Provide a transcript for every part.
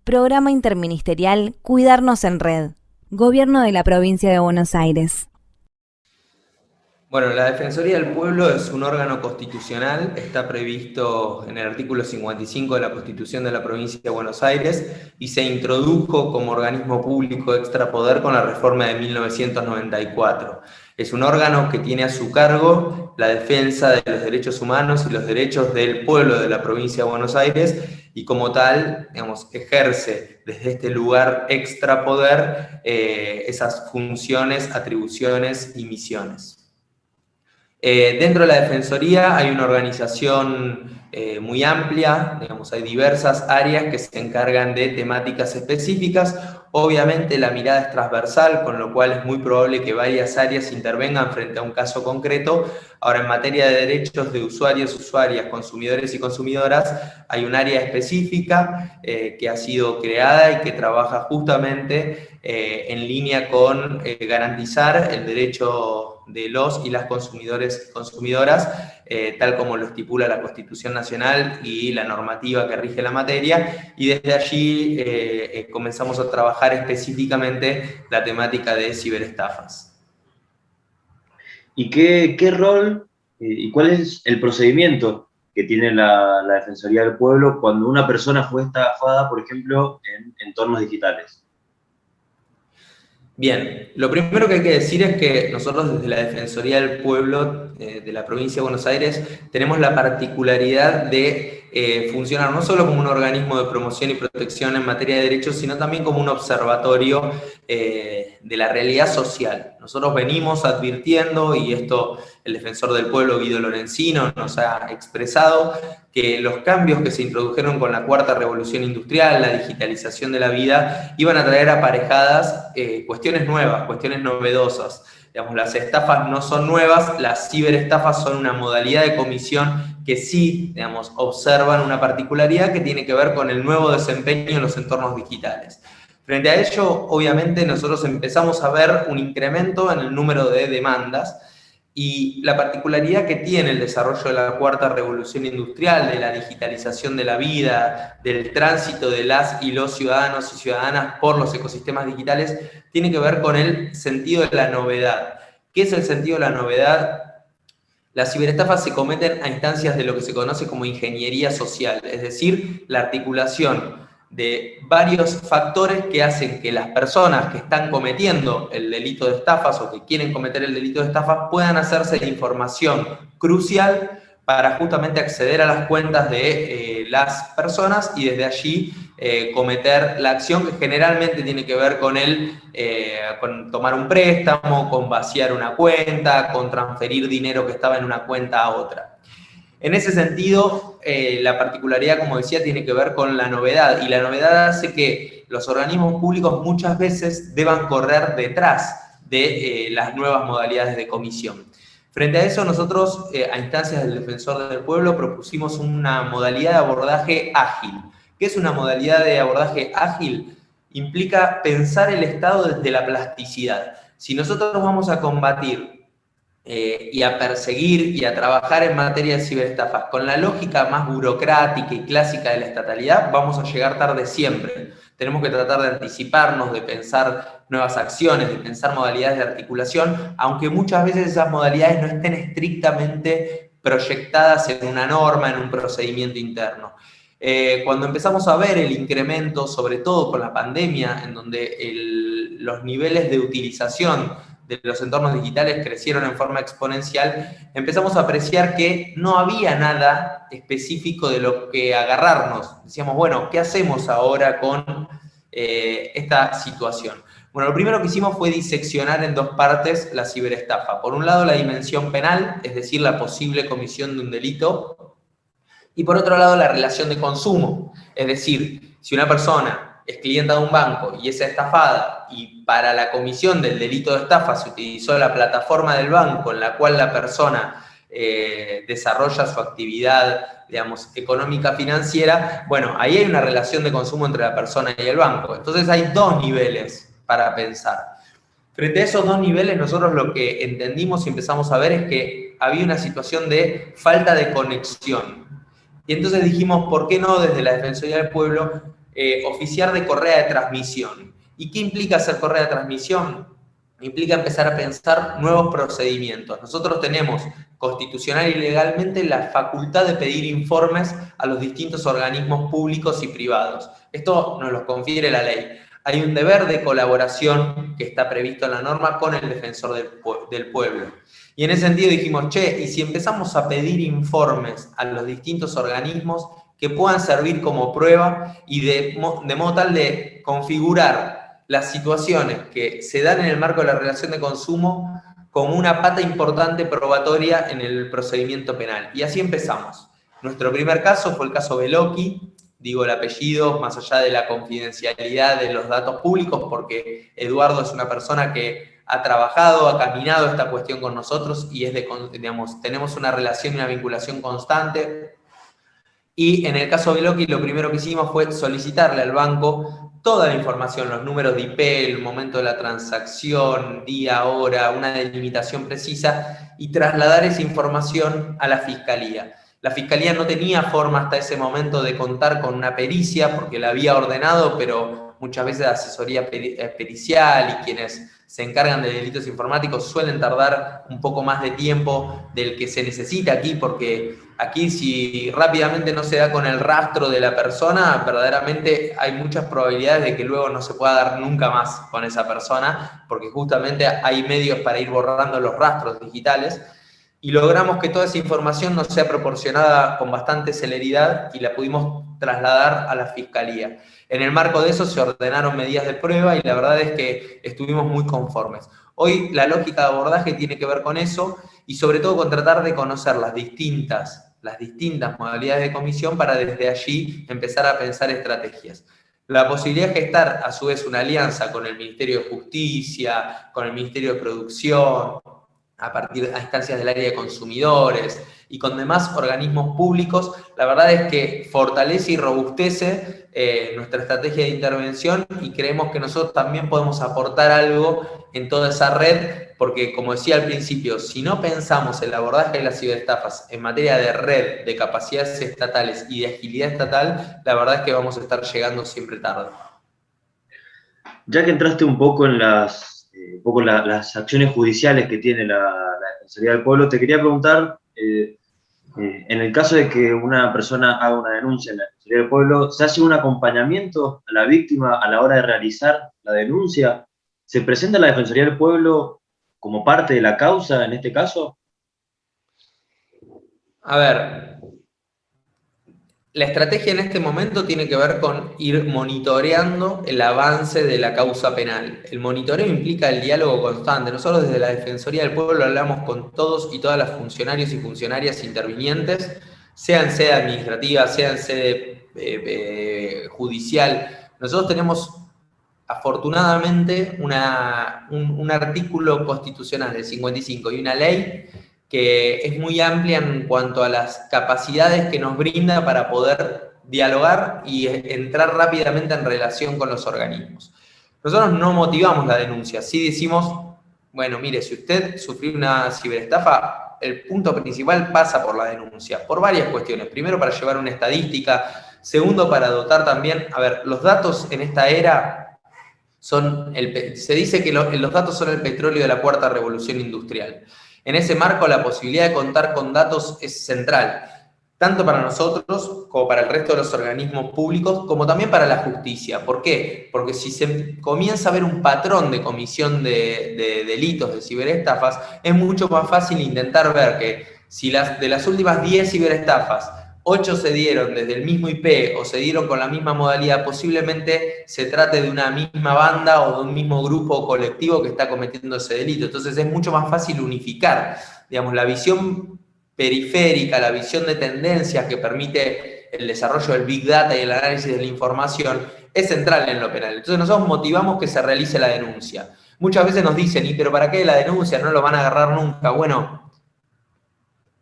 Programa Interministerial Cuidarnos en Red. Gobierno de la Provincia de Buenos Aires. Bueno, la Defensoría del Pueblo es un órgano constitucional, está previsto en el artículo 55 de la Constitución de la Provincia de Buenos Aires y se introdujo como organismo público extrapoder con la reforma de 1994. Es un órgano que tiene a su cargo la defensa de los derechos humanos y los derechos del pueblo de la Provincia de Buenos Aires y como tal, digamos, ejerce desde este lugar extrapoder esas funciones, atribuciones y misiones. Dentro de la Defensoría hay una organización muy amplia, digamos, hay diversas áreas que se encargan de temáticas específicas. Obviamente la mirada es transversal, con lo cual es muy probable que varias áreas intervengan frente a un caso concreto. Ahora, en materia de derechos de usuarios, usuarias, consumidores y consumidoras, hay un área específica que ha sido creada y que trabaja justamente en línea con garantizar el derecho de los y las consumidores y consumidoras, tal como lo estipula la Constitución Nacional y la normativa que rige la materia, y desde allí comenzamos a trabajar específicamente la temática de ciberestafas. ¿Y qué rol y cuál es el procedimiento que tiene la Defensoría del Pueblo cuando una persona fue estafada, por ejemplo, en entornos digitales? Bien, lo primero que hay que decir es que nosotros desde la Defensoría del Pueblo de la Provincia de Buenos Aires tenemos la particularidad de funcionar no solo como un organismo de promoción y protección en materia de derechos, sino también como un observatorio de la realidad social. Nosotros venimos advirtiendo, y esto el defensor del pueblo Guido Lorenzino nos ha expresado, que los cambios que se introdujeron con la cuarta revolución industrial, la digitalización de la vida, iban a traer aparejadas cuestiones nuevas, cuestiones novedosas. Digamos, las estafas no son nuevas, las ciberestafas son una modalidad de comisión que sí, digamos, observan una particularidad que tiene que ver con el nuevo desempeño en los entornos digitales. Frente a ello, obviamente, nosotros empezamos a ver un incremento en el número de demandas. Y la particularidad que tiene el desarrollo de la cuarta revolución industrial, de la digitalización de la vida, del tránsito de las y los ciudadanos y ciudadanas por los ecosistemas digitales, tiene que ver con el sentido de la novedad. ¿Qué es el sentido de la novedad? Las ciberestafas se cometen a instancias de lo que se conoce como ingeniería social, es decir, la articulación de varios factores que hacen que las personas que están cometiendo el delito de estafas o que quieren cometer el delito de estafas puedan hacerse de información crucial para justamente acceder a las cuentas de las personas y desde allí cometer la acción que generalmente tiene que ver con tomar un préstamo, con vaciar una cuenta, con transferir dinero que estaba en una cuenta a otra. En ese sentido, la particularidad, como decía, tiene que ver con la novedad, y la novedad hace que los organismos públicos muchas veces deban correr detrás de las nuevas modalidades de comisión. Frente a eso, nosotros, a instancias del Defensor del Pueblo, propusimos una modalidad de abordaje ágil. ¿Qué es una modalidad de abordaje ágil? Implica pensar el Estado desde la plasticidad. Si nosotros vamos a combatir y a perseguir y a trabajar en materia de ciberestafas con la lógica más burocrática y clásica de la estatalidad, vamos a llegar tarde siempre. Tenemos que tratar de anticiparnos, de pensar nuevas acciones, de pensar modalidades de articulación, aunque muchas veces esas modalidades no estén estrictamente proyectadas en una norma, en un procedimiento interno. Cuando empezamos a ver el incremento, sobre todo con la pandemia, en donde los niveles de utilización de los entornos digitales crecieron en forma exponencial, empezamos a apreciar que no había nada específico de lo que agarrarnos. Decíamos, bueno, ¿qué hacemos ahora con esta situación? Bueno, lo primero que hicimos fue diseccionar en dos partes la ciberestafa. Por un lado, la dimensión penal, es decir, la posible comisión de un delito, y por otro lado, la relación de consumo, es decir, si una persona es clienta de un banco y es estafada y para la comisión del delito de estafa se utilizó la plataforma del banco en la cual la persona desarrolla su actividad, digamos, económica financiera, bueno, ahí hay una relación de consumo entre la persona y el banco. Entonces hay dos niveles para pensar. Frente a esos dos niveles, nosotros lo que entendimos y empezamos a ver es que había una situación de falta de conexión. Y entonces dijimos, ¿por qué no desde la Defensoría del Pueblo oficiar de correa de transmisión. ¿Y qué implica hacer correa de transmisión? Implica empezar a pensar nuevos procedimientos. Nosotros tenemos constitucional y legalmente la facultad de pedir informes a los distintos organismos públicos y privados. Esto nos lo confiere la ley. Hay un deber de colaboración que está previsto en la norma con el defensor del pueblo. Y en ese sentido dijimos, che, ¿y si empezamos a pedir informes a los distintos organismos que puedan servir como prueba y de modo tal de configurar las situaciones que se dan en el marco de la relación de consumo como una pata importante probatoria en el procedimiento penal? Y así empezamos. Nuestro primer caso fue el caso Bellocchi, digo el apellido, más allá de la confidencialidad de los datos públicos, porque Eduardo es una persona que ha trabajado, ha caminado esta cuestión con nosotros y es digamos, tenemos una relación y una vinculación constante. Y en el caso Bellocchi lo primero que hicimos fue solicitarle al banco toda la información, los números de IP, el momento de la transacción, día, hora, una delimitación precisa y trasladar esa información a la Fiscalía. La Fiscalía no tenía forma hasta ese momento de contar con una pericia porque la había ordenado, pero muchas veces la asesoría pericial y quienes se encargan de delitos informáticos suelen tardar un poco más de tiempo del que se necesita aquí, porque aquí si rápidamente no se da con el rastro de la persona, verdaderamente hay muchas probabilidades de que luego no se pueda dar nunca más con esa persona, porque justamente hay medios para ir borrando los rastros digitales. Y logramos que toda esa información nos sea proporcionada con bastante celeridad y la pudimos trasladar a la Fiscalía. En el marco de eso se ordenaron medidas de prueba y la verdad es que estuvimos muy conformes. Hoy la lógica de abordaje tiene que ver con eso y sobre todo con tratar de conocer las distintas modalidades de comisión para desde allí empezar a pensar estrategias. La posibilidad de gestar a su vez una alianza con el Ministerio de Justicia, con el Ministerio de Producción, a partir de instancias del área de consumidores y con demás organismos públicos, la verdad es que fortalece y robustece nuestra estrategia de intervención y creemos que nosotros también podemos aportar algo en toda esa red, porque como decía al principio, si no pensamos el abordaje de las ciberestafas en materia de red, de capacidades estatales y de agilidad estatal, la verdad es que vamos a estar llegando siempre tarde. Ya que entraste un poco en las acciones judiciales que tiene la Defensoría del Pueblo, te quería preguntar, en el caso de que una persona haga una denuncia en la Defensoría del Pueblo, ¿se hace un acompañamiento a la víctima a la hora de realizar la denuncia? ¿Se presenta la Defensoría del Pueblo como parte de la causa en este caso? A ver, la estrategia en este momento tiene que ver con ir monitoreando el avance de la causa penal. El monitoreo implica el diálogo constante. Nosotros desde la Defensoría del Pueblo hablamos con todos y todas las funcionarios y funcionarias intervinientes, sea en sede administrativa, sea en sede judicial. Nosotros tenemos afortunadamente un artículo constitucional del 55 y una ley que es muy amplia en cuanto a las capacidades que nos brinda para poder dialogar y entrar rápidamente en relación con los organismos. Nosotros no motivamos la denuncia, sí decimos, bueno, mire, si usted sufrió una ciberestafa, el punto principal pasa por la denuncia, por varias cuestiones. Primero, para llevar una estadística. Segundo, para dotar también, a ver, los datos en esta era se dice que los datos son el petróleo de la cuarta revolución industrial. En ese marco, la posibilidad de contar con datos es central, tanto para nosotros como para el resto de los organismos públicos, como también para la justicia. ¿Por qué? Porque si se comienza a ver un patrón de comisión de delitos, de ciberestafas, es mucho más fácil intentar ver que si de las últimas 10 ciberestafas, 8 se dieron desde el mismo IP o se dieron con la misma modalidad, posiblemente se trate de una misma banda o de un mismo grupo o colectivo que está cometiendo ese delito. Entonces es mucho más fácil unificar, digamos, la visión periférica, la visión de tendencias que permite el desarrollo del Big Data y el análisis de la información, es central en lo penal. Entonces nosotros motivamos que se realice la denuncia. Muchas veces nos dicen, ¿y pero para qué la denuncia? No lo van a agarrar nunca. Bueno,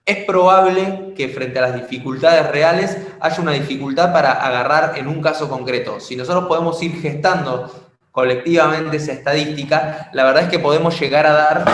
es probable que frente a las dificultades reales haya una dificultad para agarrar en un caso concreto. Si nosotros podemos ir gestando colectivamente esa estadística, la verdad es que podemos llegar a dar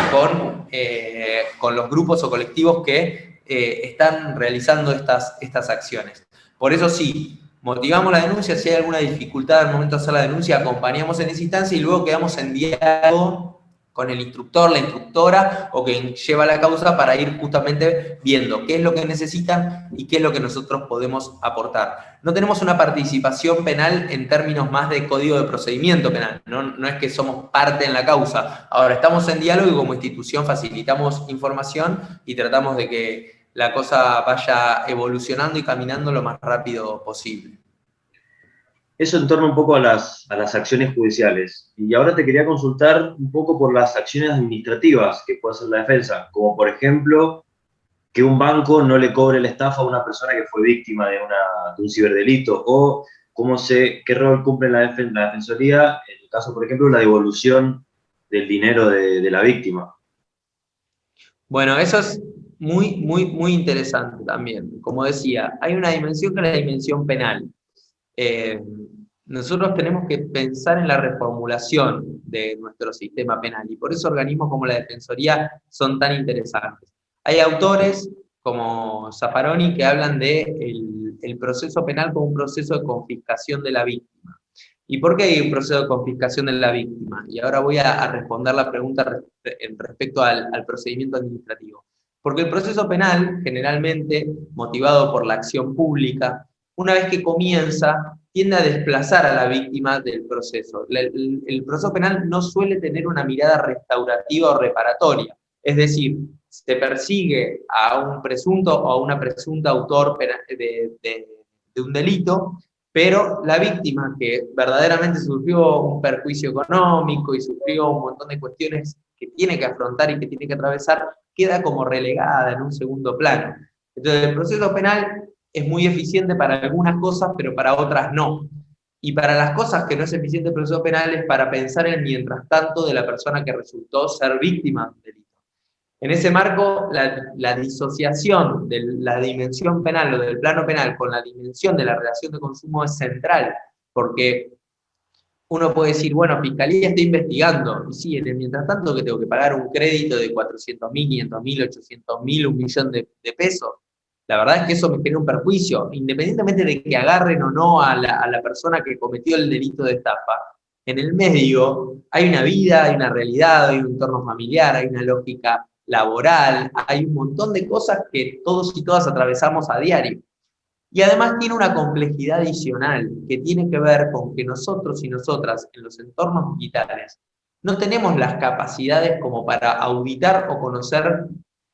con los grupos o colectivos que están realizando estas acciones. Por eso sí, motivamos la denuncia, si hay alguna dificultad al momento de hacer la denuncia, acompañamos en esa instancia y luego quedamos en diálogo con el instructor, la instructora o quien lleva la causa para ir justamente viendo qué es lo que necesitan y qué es lo que nosotros podemos aportar. No tenemos una participación penal en términos más de código de procedimiento penal, no es que somos parte en la causa. Ahora, estamos en diálogo y como institución facilitamos información y tratamos de que la cosa vaya evolucionando y caminando lo más rápido posible. Eso en torno un poco a las acciones judiciales. Y ahora te quería consultar un poco por las acciones administrativas que puede hacer la defensa, como por ejemplo que un banco no le cobre la estafa a una persona que fue víctima de un ciberdelito, o qué rol cumple la Defensoría en el caso, por ejemplo, la devolución del dinero de la víctima. Bueno, eso es muy interesante también. Como decía, hay una dimensión que es la dimensión penal. Nosotros tenemos que pensar en la reformulación de nuestro sistema penal y por eso organismos como la Defensoría son tan interesantes. Hay autores como Zaffaroni que hablan de el proceso penal como un proceso de confiscación de la víctima. ¿Y por qué hay un proceso de confiscación de la víctima? Y ahora voy a responder la pregunta respecto al procedimiento administrativo. Porque el proceso penal, generalmente motivado por la acción pública, una vez que comienza, tiende a desplazar a la víctima del proceso. El proceso penal no suele tener una mirada restaurativa o reparatoria. Es decir, se persigue a un presunto o a una presunta autor de un delito, pero la víctima que verdaderamente sufrió un perjuicio económico y sufrió un montón de cuestiones que tiene que afrontar y que tiene que atravesar, queda como relegada en un segundo plano. Entonces, el proceso penal es muy eficiente para algunas cosas, pero para otras no. Y para las cosas que no es eficiente el proceso penal es para pensar en el mientras tanto de la persona que resultó ser víctima de un delito. En ese marco, la disociación de la dimensión penal o del plano penal con la dimensión de la relación de consumo es central, porque uno puede decir, bueno, Fiscalía está investigando, y sí, en el mientras tanto que tengo que pagar un crédito de 400.000, 500.000, 800.000, 1.000.000 de pesos, la verdad es que eso me genera un perjuicio, independientemente de que agarren o no a la persona que cometió el delito de estafa. En el medio hay una vida, hay una realidad, hay un entorno familiar, hay una lógica laboral, hay un montón de cosas que todos y todas atravesamos a diario. Y además tiene una complejidad adicional que tiene que ver con que nosotros y nosotras en los entornos digitales no tenemos las capacidades como para auditar o conocer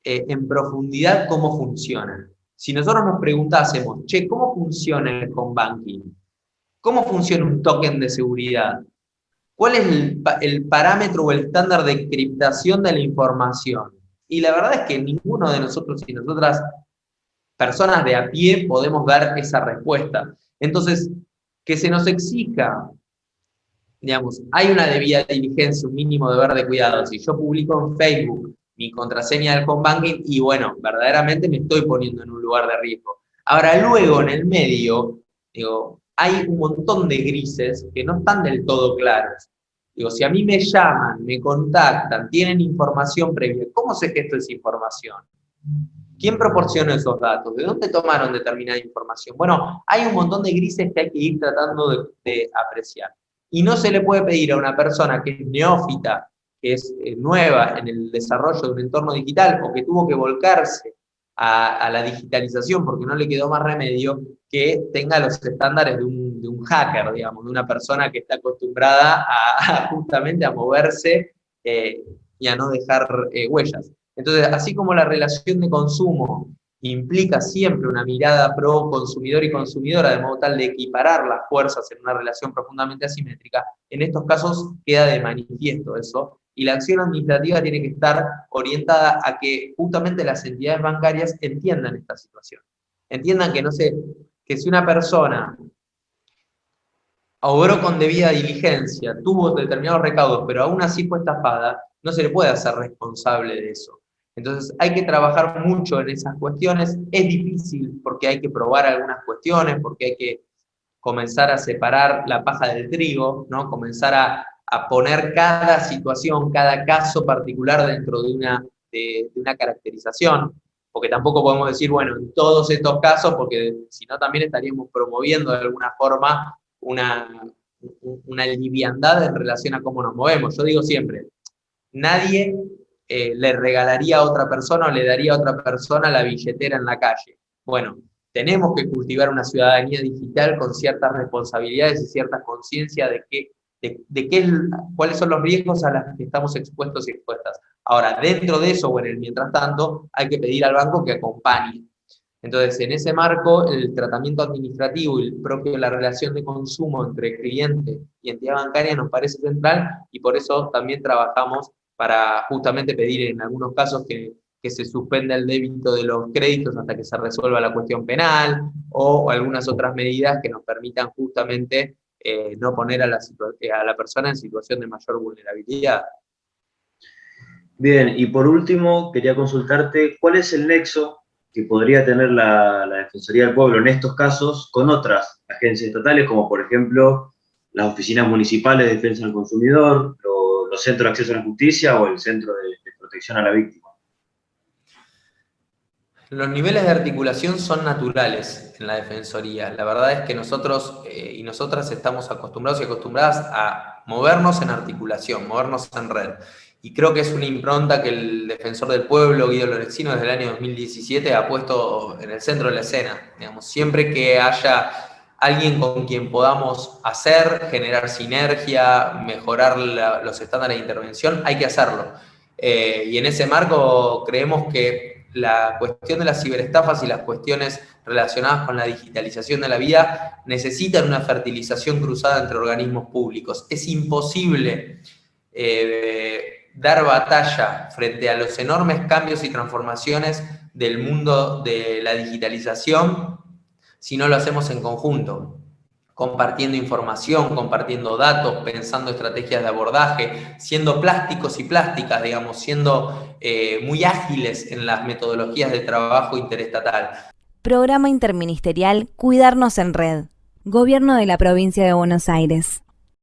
en profundidad cómo funciona. Si nosotros nos preguntásemos, che, ¿cómo funciona el home banking? ¿Cómo funciona un token de seguridad? ¿Cuál es el parámetro o el estándar de encriptación de la información? Y la verdad es que ninguno de nosotros y nosotras, personas de a pie, podemos dar esa respuesta. Entonces, que se nos exija, digamos, hay una debida diligencia, un mínimo deber de cuidado. Si yo publico en Facebook mi contraseña del home banking, y bueno, verdaderamente me estoy poniendo en un lugar de riesgo. Ahora, luego, en el medio, digo, hay un montón de grises que no están del todo claros. Digo, si a mí me llaman, me contactan, tienen información previa, ¿cómo sé que esto es información? ¿Quién proporciona esos datos? ¿De dónde tomaron determinada información? Bueno, hay un montón de grises que hay que ir tratando de apreciar. Y no se le puede pedir a una persona que es neófita, que es nueva en el desarrollo de un entorno digital o que tuvo que volcarse a la digitalización porque no le quedó más remedio, que tenga los estándares de un hacker, digamos, de una persona que está acostumbrada justamente a moverse y a no dejar huellas. Entonces, así como la relación de consumo implica siempre una mirada pro consumidor y consumidora, de modo tal de equiparar las fuerzas en una relación profundamente asimétrica, en estos casos queda de manifiesto eso, y la acción administrativa tiene que estar orientada a que justamente las entidades bancarias entiendan esta situación. Entiendan que, no sé, que si una persona obró con debida diligencia, tuvo determinados recaudos, pero aún así fue estafada, no se le puede hacer responsable de eso. Entonces hay que trabajar mucho en esas cuestiones. Es difícil porque hay que probar algunas cuestiones, porque hay que comenzar a separar la paja del trigo, ¿no? Comenzar a poner cada situación, cada caso particular dentro de una caracterización. porque tampoco podemos decir, bueno, en todos estos casos, porque si no también estaríamos promoviendo de alguna forma una liviandad en relación a cómo nos movemos. Yo digo siempre, nadie le regalaría a otra persona o le daría a otra persona la billetera en la calle. Bueno, tenemos que cultivar una ciudadanía digital con ciertas responsabilidades y cierta conciencia cuáles son los riesgos a los que estamos expuestos y expuestas. Ahora, dentro de eso o en el mientras tanto, hay que pedir al banco que acompañe. Entonces, en ese marco, el tratamiento administrativo y la relación de consumo entre cliente y entidad bancaria nos parece central y por eso también trabajamos para justamente pedir en algunos casos que se suspenda el débito de los créditos hasta que se resuelva la cuestión penal o algunas otras medidas que nos permitan justamente no poner a la persona en situación de mayor vulnerabilidad. Bien, y por último, quería consultarte, ¿cuál es el nexo que podría tener la Defensoría del Pueblo en estos casos con otras agencias estatales, como por ejemplo las oficinas municipales de defensa del consumidor, los centros de acceso a la justicia o el centro de protección a la víctima? Los niveles de articulación son naturales en la Defensoría. La verdad es que nosotros y nosotras estamos acostumbrados y acostumbradas a movernos en articulación, movernos en red. Y creo que es una impronta que el Defensor del Pueblo, Guido Lorenzino, desde el año 2017 ha puesto en el centro de la escena. Digamos, siempre que haya alguien con quien podamos generar sinergia, mejorar los estándares de intervención, hay que hacerlo. Y en ese marco creemos que la cuestión de las ciberestafas y las cuestiones relacionadas con la digitalización de la vida necesitan una fertilización cruzada entre organismos públicos. Es imposible dar batalla frente a los enormes cambios y transformaciones del mundo de la digitalización si no lo hacemos en conjunto, compartiendo información, compartiendo datos, pensando estrategias de abordaje, siendo plásticos y plásticas, digamos, siendo muy ágiles en las metodologías de trabajo interestatal. Programa Interministerial Cuidarnos en Red. Gobierno de la Provincia de Buenos Aires.